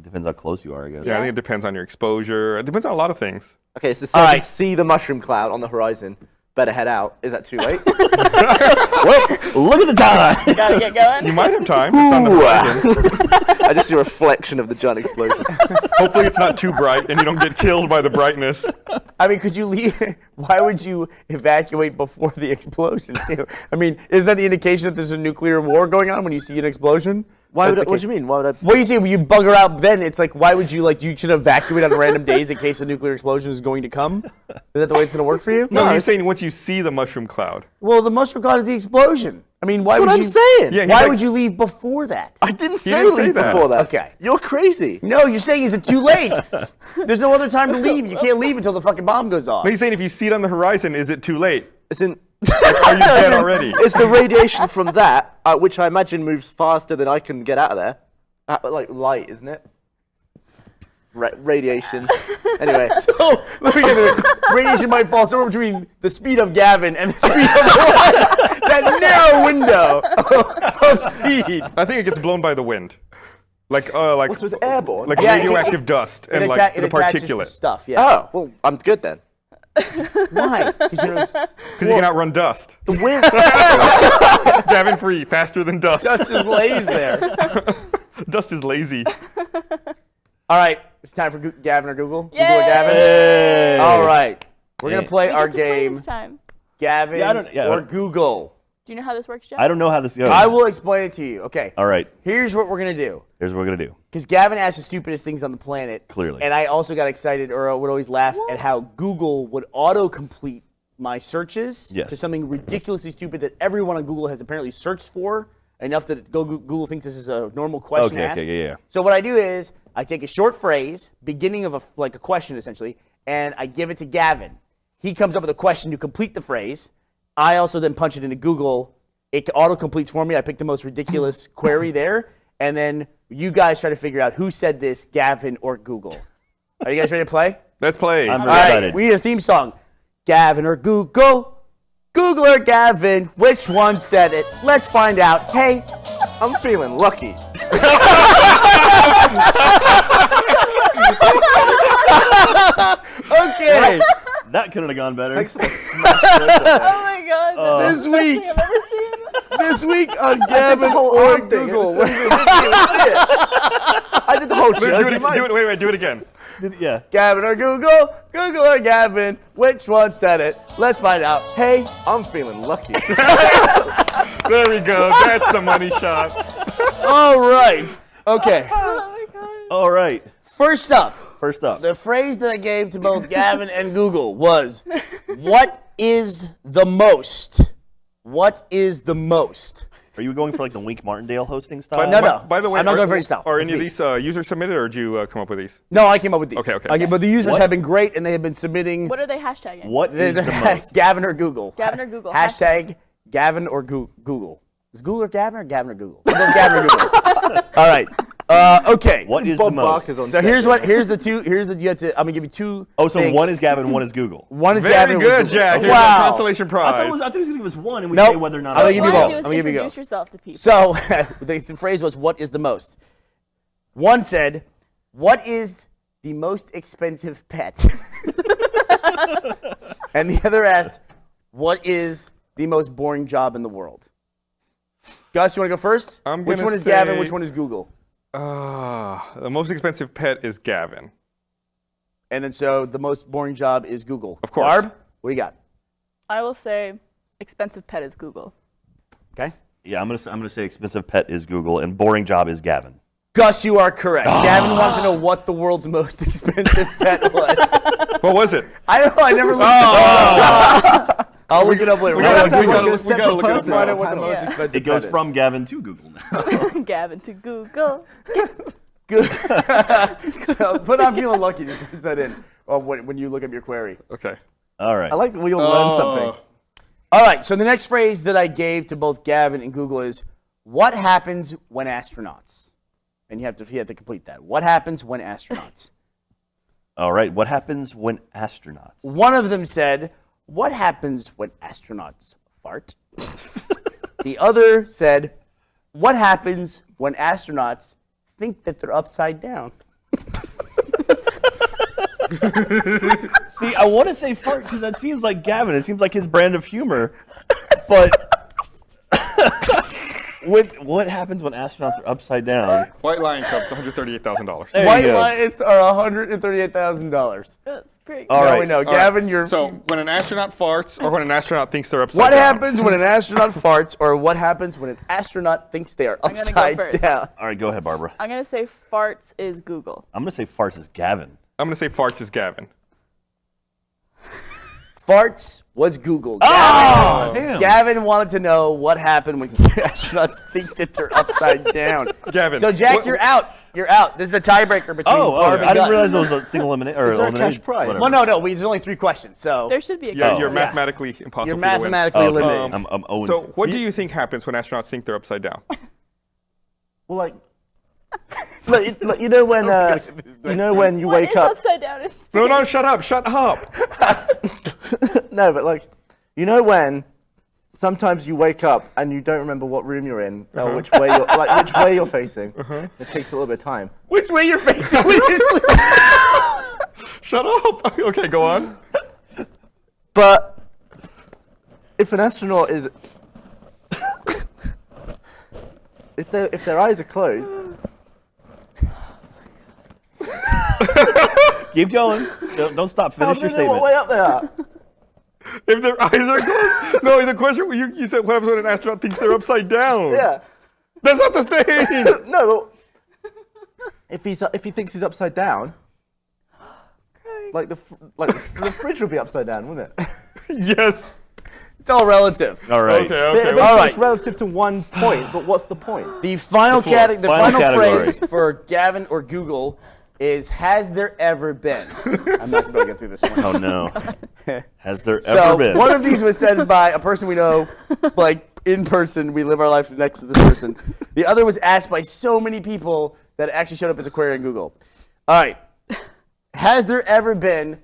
depends how close you are, I guess. Yeah, I think it depends on your exposure. It depends on a lot of things. Okay, so I can see the mushroom cloud on the horizon. Better head out. Is that too late? Well, look at the time. Gotta get going. You might have time. It's on the horizon. I just see a reflection of the giant explosion. Hopefully it's not too bright and you don't get killed by the brightness. I mean, could you leave? Why would you evacuate before the explosion? I mean, isn't that the indication that there's a nuclear war going on when you see an explosion? Why would? What do you mean? Why would I? What do you say when you bugger out? Then it's like, why would you you should evacuate on random days in case a nuclear explosion is going to come? Is that the way it's going to work for you? No, he's saying once you see the mushroom cloud. Well, the mushroom cloud is the explosion. I mean, why That's would what you? I'm saying. Yeah, Why would you leave before that? I didn't say didn't say leave that. before that. Okay. You're crazy. No, you're saying is it too late? There's no other time to leave. You can't leave until the fucking bomb goes off. No, he's saying if you see it on the horizon, is it too late? It's in. Are you dead already? It's the radiation from that, which I imagine moves faster than I can get out of there. Like light, isn't it? Radiation. Anyway. So, let me get it. Radiation might fall somewhere between the speed of Gavin and the speed of light. That narrow window of speed. I think it gets blown by the wind. Like What's with airborne? like Yeah, radioactive dust and like the attaches to particulate. stuff, yeah. Oh, well, I'm good then. Why? Because Because you can outrun dust. The wind. Gavin free, faster than dust. dust just lays there. Dust is lazy. All right, it's time for Gavin or Google. Yay! Google or Gavin? Hey. All right, we're going Hey. to play We our get to play game, this time. Gavin or Google. Do you know how this works, Jeff? I don't know how this goes. I will explain it to you. Okay. All right. Here's what we're going to do. Here's what we're going to do. Because Gavin asks the stupidest things on the planet. Clearly. And I also got excited, or would always laugh at how Google would auto-complete my searches Yes. to something ridiculously stupid that everyone on Google has apparently searched for, enough that Google thinks this is a normal question to ask. Okay, yeah. So what I do is I take a short phrase, beginning of a question essentially, and I give it to Gavin. He comes up with a question to complete the phrase. I also then punch it into Google. It auto-completes for me. I pick the most ridiculous query there, and then you guys try to figure out who said this, Gavin or Google. Are you guys ready to play? Let's play. I'm All very right, excited. we need a theme song. Gavin or Google? Google or Gavin? Which one said it? Let's find out. Hey, I'm feeling lucky. okay. That couldn't have gone better. Thanks for the smash. Oh my god. that's This the best week. thing I've ever seen. This week on Gavin whole or arm thing. Google. I did the whole Do it, wait, do it again. Yeah. Gavin or Google? Google or Gavin? Which one said it? Let's find out. Hey, I'm feeling lucky. There we go. That's the money shot. all right. Okay. Oh my god. All right. First up, First up. the phrase that I gave to both Gavin and Google was, what is the most? What is the most? Are you going for like the Wink Martindale hosting style? No. By the way, I'm not going for any style. Are It's any of me. these user submitted, or did you come up with these? No, I came up with these. Okay. But the users What? have been great, and they have been submitting What are they hashtagging? What is the most? Gavin or Google. Gavin or Google. Hashtag Gavin or Google. Is Google or Gavin or Google? We'll go Gavin or Google. All right. Okay. What is the Bob most? Barker's on So set here's right what. Here's the two. Here's the. You have to. I'm gonna give you two. Oh, so things. one is Gavin, one is Google. One is Very Gavin. one is good, Google. Jack. Here's Wow. a consolation I prize. thought he was going to give us one and we Nope. say whether or not. I'm gonna give you What I both. do is I'm gonna give you introduce both. yourself to people. So the phrase was, "What is the most?" One said, "What is the most expensive pet?" And the other asked, "What is the most boring job in the world?" Gus, you want to go first? I'm Which gonna one is Gavin? say- Which one is Google? The most expensive pet is Gavin. And then so the most boring job is Google. Of course. Barb, what do you got? I will say expensive pet is Google. Okay. Yeah, I'm gonna say expensive pet is Google and boring job is Gavin. Gus, you are correct. Gavin wanted to know what the world's most expensive pet was. What was it? I don't know. I never looked it up. I'll look it up later. We gotta look look at at it. it. Find out what the most Yeah. expensive It goes pet from Gavin to Google now. Gavin to Google. Good. So put on feeling lucky. Just puts that in when you look up your query. Okay. All right. I like that we all learn something. All right. So the next phrase that I gave to both Gavin and Google is, "What happens when astronauts?" And you have to complete that. What happens when astronauts? All right. What happens when astronauts? One of them said, "What happens when astronauts fart?" The other said, "What happens when astronauts think that they're upside down?" See, I want to say fart because that seems like Gavin. It seems like his brand of humor. But what happens when astronauts are upside down? White Lion Cubs, $138,000. There White you go. lions are $138,000. That's pretty. All Now right. we know. All right. Gavin, you're. So when an astronaut farts or when an astronaut thinks they're upside What down? happens when an astronaut farts, or what happens when an astronaut thinks they are I'm gonna go upside first. down? All right, go ahead, Barbara. I'm gonna say farts is Google. I'm going to say farts is Gavin. I'm going to say farts is Gavin. Farts was Google. Oh, damn. Gavin wanted to know what happened when astronauts think that they're upside down. Gavin. So Jack, what- you're out. You're out. This is a tiebreaker between Barb and I didn't Gus. realize it was a single elimination. Is there a cash prize? Well, no. There's only 3 questions, so There should be a. Yeah, couple. you're mathematically impossible you're for you to win. mathematically eliminated. I'm Owen. So what do you think happens when astronauts think they're upside down? Well, like, look, you know when you What wake is up. upside down? In space? No, shut up. Shut up. No, but like, you know when sometimes you wake up and you don't remember what room you're in or which way you're facing. It takes a little bit of time. Which way you're facing when you're sleeping? Shut up. Okay, go on. But if an astronaut is, if their eyes are closed, Keep going. Don't stop. how Finish do your they know statement. what way up they are? If their eyes are closed. No, the question you said what happens when an astronaut thinks they're upside down. Yeah. That's not the same. No. But if he thinks he's upside down, like the fridge would be upside down, wouldn't it? Yes. It's all relative. All right. Okay. All Well, right. It's relative to 1 point, but what's the point? The final Final final category. phrase for Gavin or Google is "Has there ever been?" I'm not going to get through this one. Oh no. Has there So ever been? one of these was said by a person we know, like in person. We live our life next to this person. The other was asked by so many people that it actually showed up as a query in Google. All right. Has there ever been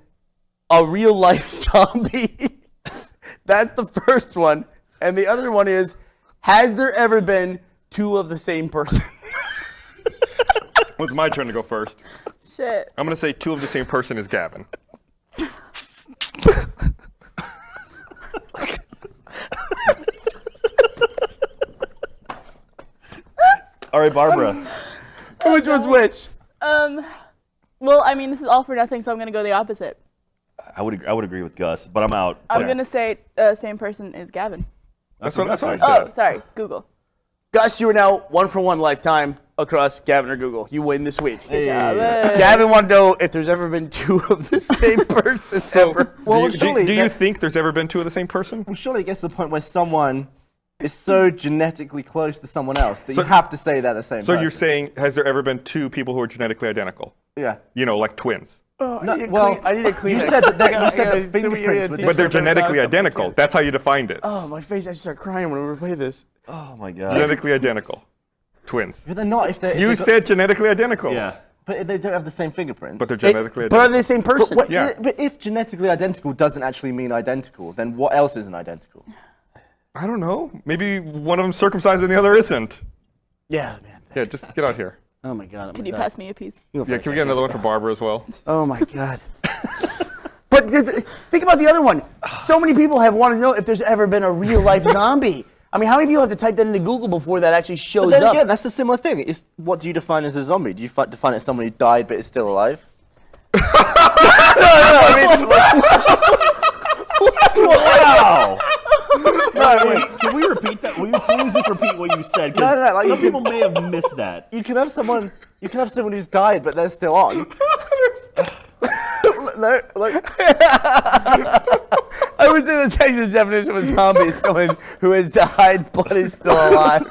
a real life zombie? That's the first one. And the other one is, has there ever been 2 of the same person? it's my turn to go first. Shit. I'm going to say 2 of the same person is Gavin. All right, Barbara. Which one's which? Well, I mean, this is all for nothing, so I'm gonna go the opposite. I would agree with Gus, but I'm out. I'm But- gonna say same person is Gavin. That's what I said. Oh, sorry, Google. Gus, you are now 1 for 1 lifetime across Gavin or Google. You win this week. Hey. Gavin wanted to know if there's ever been 2 of the same person ever. Well, do surely you that- think there's ever been 2 of the same person? Well, surely it gets to the point where someone is so genetically close to someone else that you have to say they're the same So person. you're saying, has there ever been 2 people who are genetically identical? Yeah. You know, like twins. No, I need to clean you it. said that I you said gotta- that fingerprints were But they're different. genetically identical. That's how you defined it. Oh, my face. I just start crying when we play this. Oh my God. Genetically identical. Twins. But they're not if they. You said genetically identical. Yeah. But if they don't have the same fingerprints. But they're genetically But are identical. they the same person? What- Yeah. But if genetically identical doesn't actually mean identical, then what else isn't identical? I don't know. Maybe one of them's circumcised and the other isn't. Yeah, man. Yeah, just get out here. Oh, my God. Can you pass me a piece? Yeah, can we get another one for Barbara as well? Oh, my God. But think about the other one. So many people have wanted to know if there's ever been a real life zombie. I mean, how many people have to type that into Google before that actually shows But then up? again, that's a similar thing. What do you define as a zombie? Do you define it as someone who died but is still alive? Wow. No, wait, can we repeat that? Will you please just repeat what you said? 'Cause No, like some people may have missed that. You can have someone who's died but they're still on. No, like I would say the text definition of a zombie is someone who has died but is still alive.